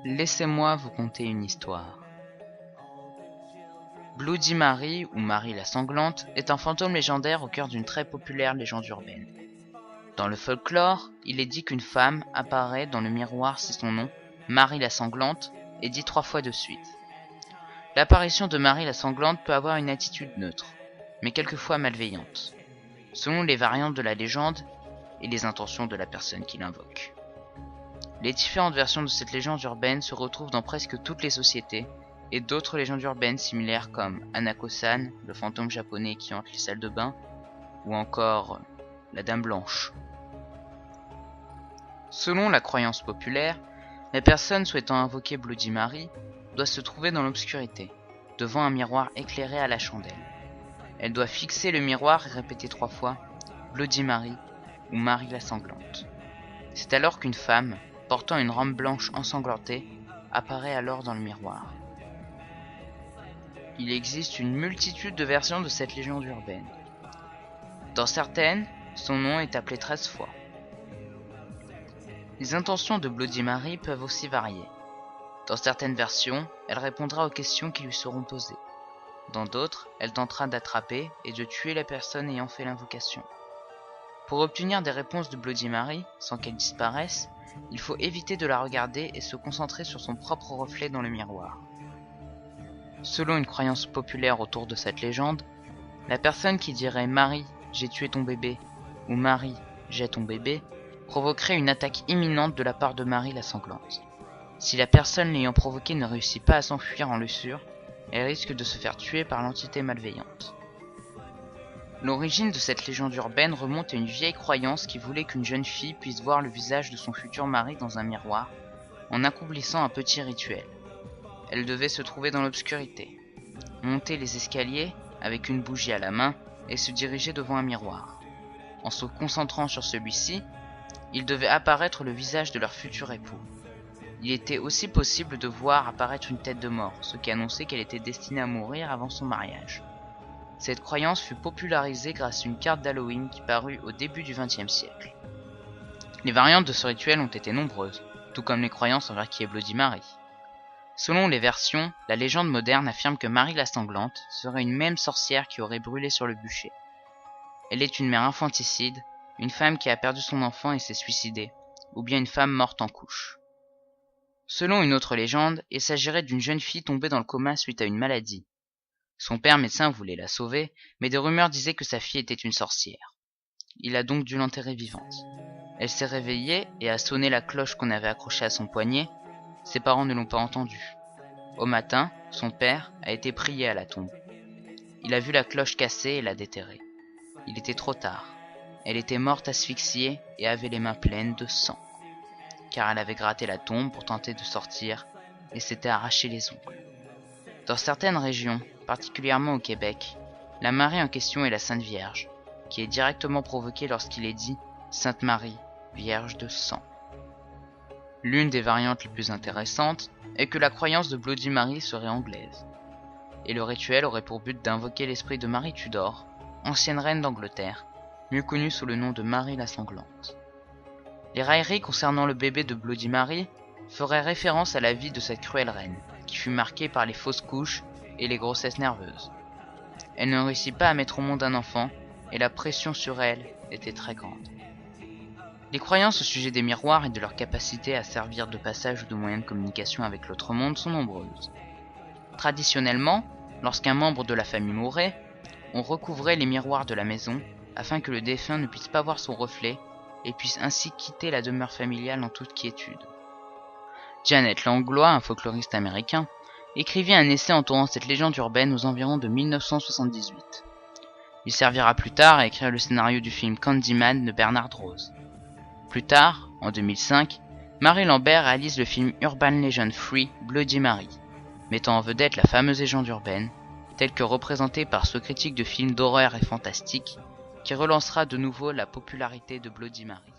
Laissez-moi vous conter une histoire. Bloody Mary, ou Marie la Sanglante, est un fantôme légendaire au cœur d'une très populaire légende urbaine. Dans le folklore, il est dit qu'une femme apparaît dans le miroir si son nom, Marie la Sanglante, est dit 3 fois de suite. L'apparition de Marie la Sanglante peut avoir une attitude neutre, mais quelquefois malveillante, selon les variantes de la légende et les intentions de la personne qui l'invoque. Les différentes versions de cette légende urbaine se retrouvent dans presque toutes les sociétés, et d'autres légendes urbaines similaires comme Hanako-san, le fantôme japonais qui hante les salles de bain, ou encore la Dame Blanche. Selon la croyance populaire, la personne souhaitant invoquer Bloody Mary doit se trouver dans l'obscurité, devant un miroir éclairé à la chandelle. Elle doit fixer le miroir et répéter 3 fois Bloody Mary ou Marie la Sanglante. C'est alors qu'une femme, portant une robe blanche ensanglantée, apparaît alors dans le miroir. Il existe une multitude de versions de cette légende urbaine. Dans certaines, son nom est appelé 13 fois. Les intentions de Bloody Mary peuvent aussi varier. Dans certaines versions, elle répondra aux questions qui lui seront posées. Dans d'autres, elle tentera d'attraper et de tuer la personne ayant fait l'invocation. Pour obtenir des réponses de Bloody Mary, sans qu'elle disparaisse, il faut éviter de la regarder et se concentrer sur son propre reflet dans le miroir. Selon une croyance populaire autour de cette légende, la personne qui dirait « Marie, j'ai tué ton bébé » ou « Marie, j'ai ton bébé » provoquerait une attaque imminente de la part de Marie la Sanglante. Si la personne l'ayant provoquée ne réussit pas à s'enfuir en luxure, elle risque de se faire tuer par l'entité malveillante. L'origine de cette légende urbaine remonte à une vieille croyance qui voulait qu'une jeune fille puisse voir le visage de son futur mari dans un miroir, en accomplissant un petit rituel. Elle devait se trouver dans l'obscurité, monter les escaliers avec une bougie à la main et se diriger devant un miroir. En se concentrant sur celui-ci, il devait apparaître le visage de leur futur époux. Il était aussi possible de voir apparaître une tête de mort, ce qui annonçait qu'elle était destinée à mourir avant son mariage. Cette croyance fut popularisée grâce à une carte d'Halloween qui parut au début du XXe siècle. Les variantes de ce rituel ont été nombreuses, tout comme les croyances envers qui est Bloody Mary. Selon les versions, la légende moderne affirme que Marie la Sanglante serait une même sorcière qui aurait brûlé sur le bûcher. Elle est une mère infanticide, une femme qui a perdu son enfant et s'est suicidée, ou bien une femme morte en couche. Selon une autre légende, il s'agirait d'une jeune fille tombée dans le coma suite à une maladie. Son père médecin voulait la sauver, mais des rumeurs disaient que sa fille était une sorcière. Il a donc dû l'enterrer vivante. Elle s'est réveillée et a sonné la cloche qu'on avait accrochée à son poignet. Ses parents ne l'ont pas entendu. Au matin, son père a été prié à la tombe. Il a vu la cloche cassée et l'a déterrée. Il était trop tard. Elle était morte asphyxiée et avait les mains pleines de sang, car elle avait gratté la tombe pour tenter de sortir et s'était arraché les ongles. Dans certaines régions, particulièrement au Québec, la Marie en question est la Sainte Vierge, qui est directement provoquée lorsqu'il est dit « Sainte Marie, Vierge de sang ». L'une des variantes les plus intéressantes est que la croyance de Bloody Mary serait anglaise, et le rituel aurait pour but d'invoquer l'esprit de Marie Tudor, ancienne reine d'Angleterre, mieux connue sous le nom de Marie la Sanglante. Les railleries concernant le bébé de Bloody Mary feraient référence à la vie de cette cruelle reine, qui fut marquée par les fausses couches et les grossesses nerveuses. Elle ne réussit pas à mettre au monde un enfant, et la pression sur elle était très grande. Les croyances au sujet des miroirs et de leur capacité à servir de passage ou de moyen de communication avec l'autre monde sont nombreuses. Traditionnellement, lorsqu'un membre de la famille mourait, on recouvrait les miroirs de la maison afin que le défunt ne puisse pas voir son reflet et puisse ainsi quitter la demeure familiale en toute quiétude. Janet Langlois, un folkloriste américain, écrivit un essai entourant cette légende urbaine aux environs de 1978. Il servira plus tard à écrire le scénario du film Candyman de Bernard Rose. Plus tard, en 2005, Mary Lambert réalise le film Urban Legend 3 Bloody Mary, mettant en vedette la fameuse légende urbaine, telle que représentée par ce critique de films d'horreur et fantastique, qui relancera de nouveau la popularité de Bloody Mary.